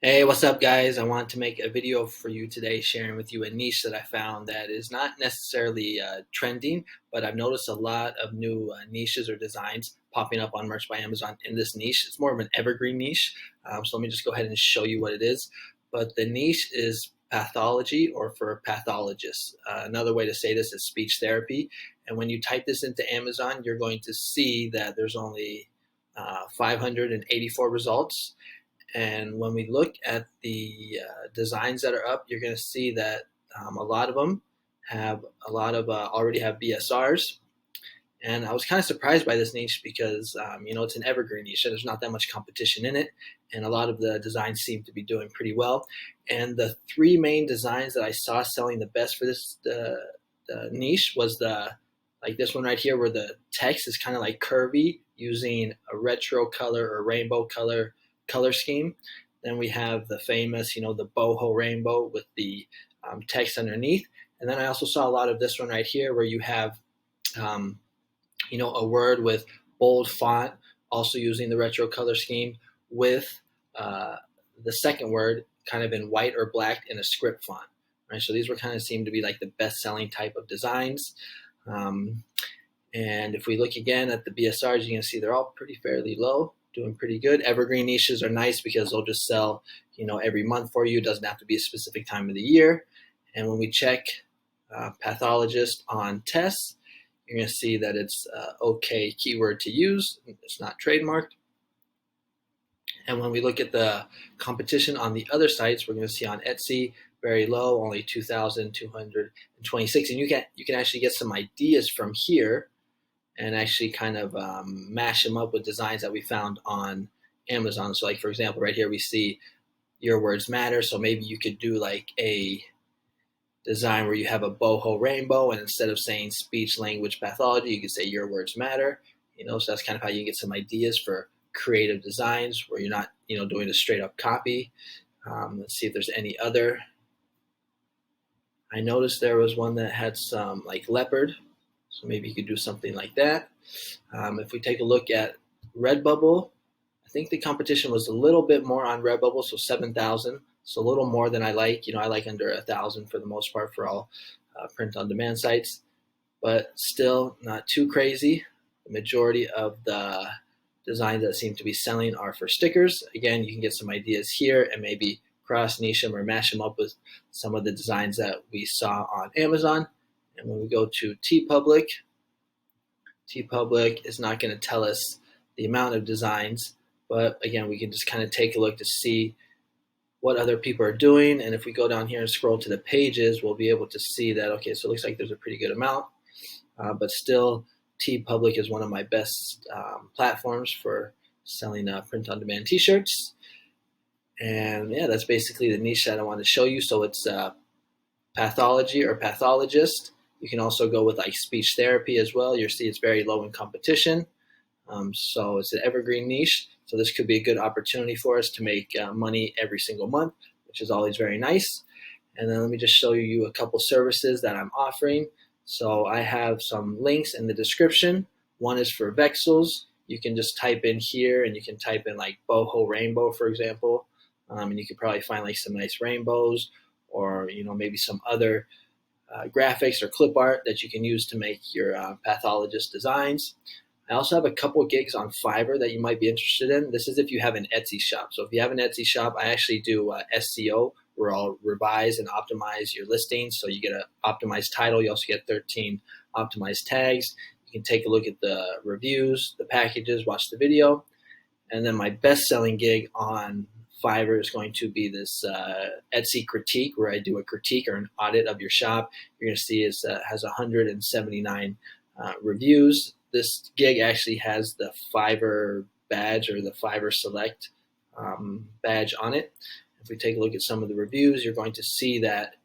Hey, what's up, guys? I want to make a video for you today sharing with you a niche that I found that is not necessarily trending, but I've noticed a lot of new niches or designs popping up on Merch by Amazon in this niche. It's more of an evergreen niche. So let me just go ahead and show you what it is. But the niche is pathology or for pathologists. Another way to say this is speech therapy. And when you type this into Amazon, you're going to see that there's only 584 results. And when we look at the designs that are up, you're going to see that a lot of them have already have BSRs. And I was kind of surprised by this niche because it's an evergreen niche, so there's not that much competition in it, and a lot of the designs seem to be doing pretty well. And the three main designs that I saw selling the best for the niche was like this one right here, where the text is kind of like curvy, using a retro color or rainbow color scheme. Then we have the famous, the boho rainbow with the text underneath. And then I also saw a lot of this one right here, where you have a word with bold font, also using the retro color scheme, with the second word kind of in white or black in a script font. Right, so these were kind of seem to be like the best-selling type of designs. And if we look again at the BSRs, you can see they're all pretty fairly low, doing pretty good. Evergreen niches are nice because they'll just sell, every month for you. It doesn't have to be a specific time of the year. And when we check pathologist on tests, you're going to see that it's okay keyword to use. It's not trademarked. And when we look at the competition on the other sites, we're going to see on Etsy, very low, only 2,226. And you can actually get some ideas from here and actually kind of mash them up with designs that we found on Amazon. So like, for example, right here we see your words matter. So maybe you could do like a design where you have a boho rainbow, and instead of saying speech language pathology, you could say your words matter. So that's kind of how you get some ideas for creative designs where you're not, doing a straight up copy. Let's see if there's any other. I noticed there was one that had some like leopard, so maybe you could do something like that. If we take a look at Redbubble, I think the competition was a little bit more on Redbubble, so 7,000. So a little more than I like. I like under 1,000 for the most part for all print-on-demand sites, but still not too crazy. The majority of the designs that seem to be selling are for stickers. Again, you can get some ideas here and maybe cross niche them or mash them up with some of the designs that we saw on Amazon. And when we go to TeePublic is not going to tell us the amount of designs, but again, we can just kind of take a look to see what other people are doing. And if we go down here and scroll to the pages, we'll be able to see that, okay, so it looks like there's a pretty good amount, but still TeePublic is one of my best platforms for selling print-on-demand t-shirts. And yeah, that's basically the niche that I want to show you. So it's pathology or pathologist. You can also go with like speech therapy as well. You'll see it's very low in competition. So it's an evergreen niche. So this could be a good opportunity for us to make money every single month, which is always very nice. And then let me just show you a couple services that I'm offering. So I have some links in the description. One is for Vexels. You can just type in here and you can type in like boho rainbow, for example. And you could probably find like some nice rainbows or, maybe some other graphics or clip art that you can use to make your pathologist designs. I also have a couple gigs on Fiverr that you might be interested in. This is if you have an Etsy shop. So if you have an Etsy shop, I actually do SEO, where I'll revise and optimize your listings. So you get an optimized title. You also get 13 optimized tags. You can take a look at the reviews, the packages, watch the video. And then my best-selling gig on Fiverr is going to be this Etsy critique, where I do a critique or an audit of your shop. You're going to see it has 179 reviews. This gig actually has the Fiverr badge or the Fiverr Select badge on it. If we take a look at some of the reviews, you're going to see that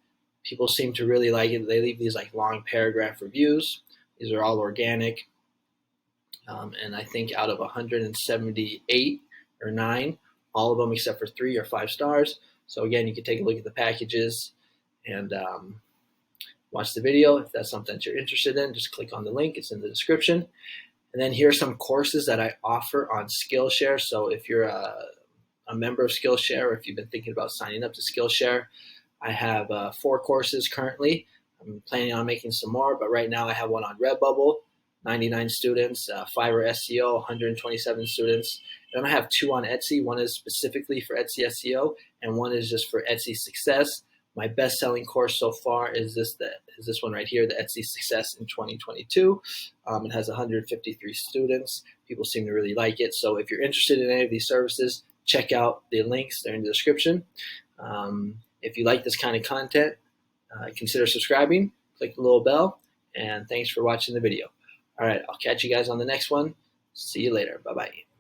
people seem to really like it. They leave these like long paragraph reviews. These are all organic. And I think out of 178 or 9, all of them except for 3 or 5 stars. So again, you can take a look at the packages and watch the video. If that's something that you're interested in, just click on the link. It's in the description. And then here are some courses that I offer on Skillshare. So if you're a member of Skillshare, or if you've been thinking about signing up to Skillshare, I have 4 courses currently. I'm planning on making some more, but right now I have one on Redbubble, 99 students, FIverr SEO, 127 students. And I have 2 on Etsy. One is specifically for Etsy SEO, and one is just for Etsy Success. My best-selling course so far is this one right here, the Etsy Success in 2022. It has 153 students. People seem to really like it. So if you're interested in any of these services, check out the links. They're in the description. If you like this kind of content, consider subscribing. Click the little bell. And thanks for watching the video. All right, I'll catch you guys on the next one. See you later. Bye-bye.